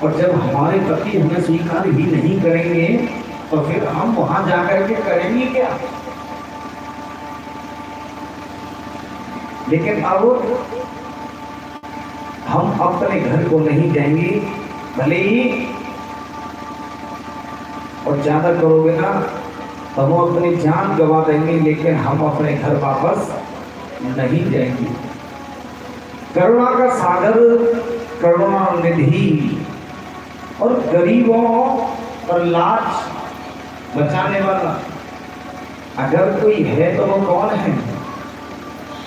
और जब हमारे पति हमें स्वीकार ही नहीं करेंगे तो फिर हम वहां जाकर के करेंगे क्या। लेकिन अब हम अपने घर को नहीं जाएंगे, भले ही और ज्यादा करोगे ना तो हम अपनी जान गवा देंगे, लेकिन हम अपने घर वापस नहीं जाएंगे। करुणा का सागर, करुणा निधि और गरीबों और लाज बचाने वाला अगर कोई है तो वो कौन है?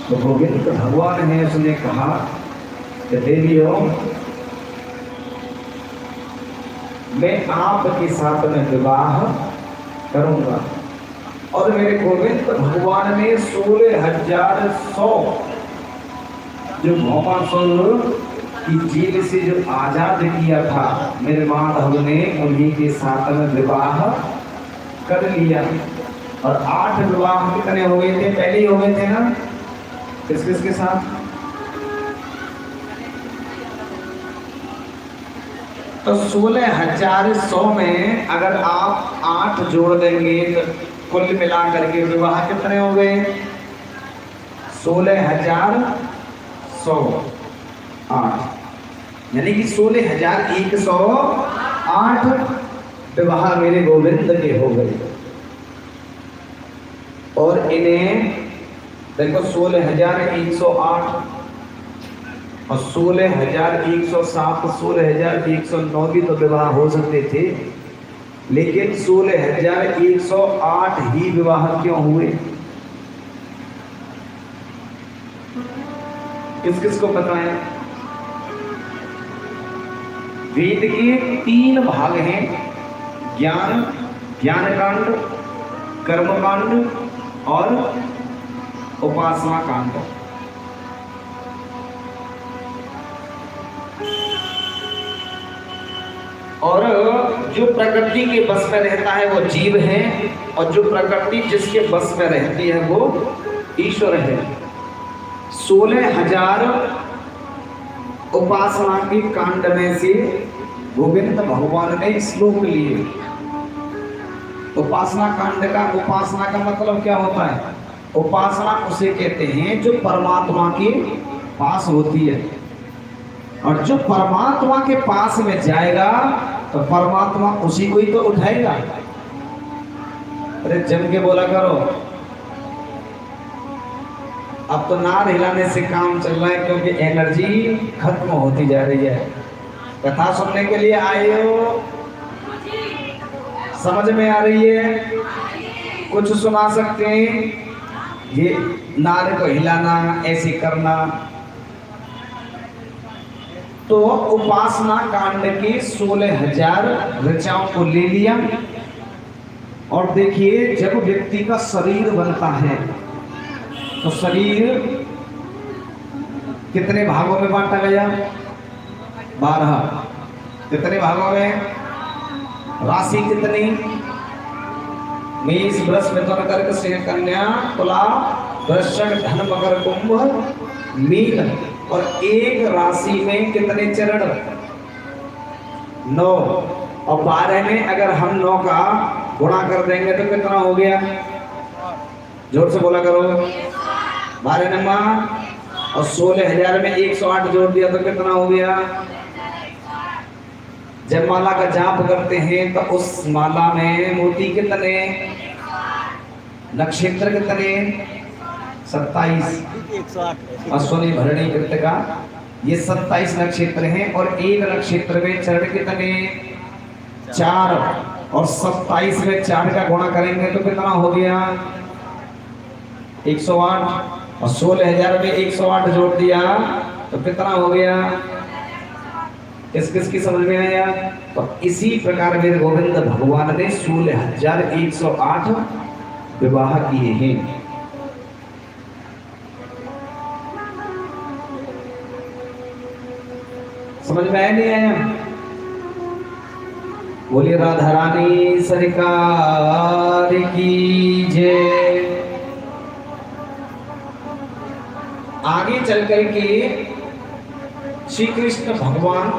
तो गोविंद भगवान है। उसने कहा कि देवियों, मैं आपके साथ में विवाह करूंगा। और मेरे गोविंद भगवान ने 16,100 जो भौमासुर की जेल से जो आजाद किया था, मेरे माधव ने उन्हीं के साथ में विवाह कर लिया। और 8 विवाह कितने हो गए थे? पहले ही हो गए थे ना? किस किस के साथ? तो 16,100 में अगर आप 8 जोड़ देंगे तो कुल मिला करके विवाह कितने हो गए? 16,108, यानी कि 16,108 विवाह मेरे गोविंद के हो गए। और इन्हें देखो 16,108 और 16,107, 16,109 भी तो विवाह हो सकते थे, लेकिन 16,108 ही विवाह क्यों हुए? किस किस को पता है? वेद के 3 भाग हैं, ज्ञान, ज्ञान कांड, कर्म कांड और उपासना कांड। और जो प्रकृति के बस में रहता है वो जीव है, और जो प्रकृति जिसके बस में रहती है वो ईश्वर है। 16,000 उपासना के कांड में से गोविंद भगवान ने श्लोक लिए। उपासना कांड का, उपासना का मतलब क्या होता है? उपासना उसे कहते हैं जो परमात्मा के पास होती है, और जो परमात्मा के पास में जाएगा तो परमात्मा उसी को ही तो उठाएगा। अरे जम के बोला करो। अब तो नार हिलाने से काम चल रहा है, क्योंकि एनर्जी खत्म होती जा रही है। कथा सुनने के लिए आए हो? समझ में आ रही है? कुछ सुना सकते हैं? ये नार को हिलाना, ऐसे करना। तो उपासना कांड के 16,000 ऋचाओं को ले लिया। और देखिए, जब व्यक्ति का शरीर बनता है तो शरीर कितने भागों में बांटा गया? 12। कितने भागों में? राशि कितनी? मेष, वृष, मिथुन, कर्क, सिंह, कन्या, तुला, वृश्चिक, धन, मकर, कुंभ, मीन। और एक राशि में कितने चरण? 9। और 12 में अगर हम 9 का गुणा कर देंगे तो कितना हो गया? जोर से बोला करो। 12 नंबर। और 16,000 में 108 जोड़ दिया तो कितना हो गया? जब माला का जाप करते हैं तो उस माला में मोती कितने? नक्षत्र कितने? 27। अश्विनी, भरणी, कृतिका, ये 27 नक्षत्र हैं। और एक नक्षत्र में चरण कितने? 4। और 27 में 4 का गुणा करेंगे तो कितना हो गया? 108। और 16,000 में 108 जोड़ दिया तो कितना हो गया? किस किस की समझ में आया? तो इसी प्रकार मेरे गोविंद भगवान ने 16,108 विवाह किए हैं। समझ में आया नहीं आया? बोलिए राधा रानी सरकार की जय। आगे चल करके श्री कृष्ण भगवान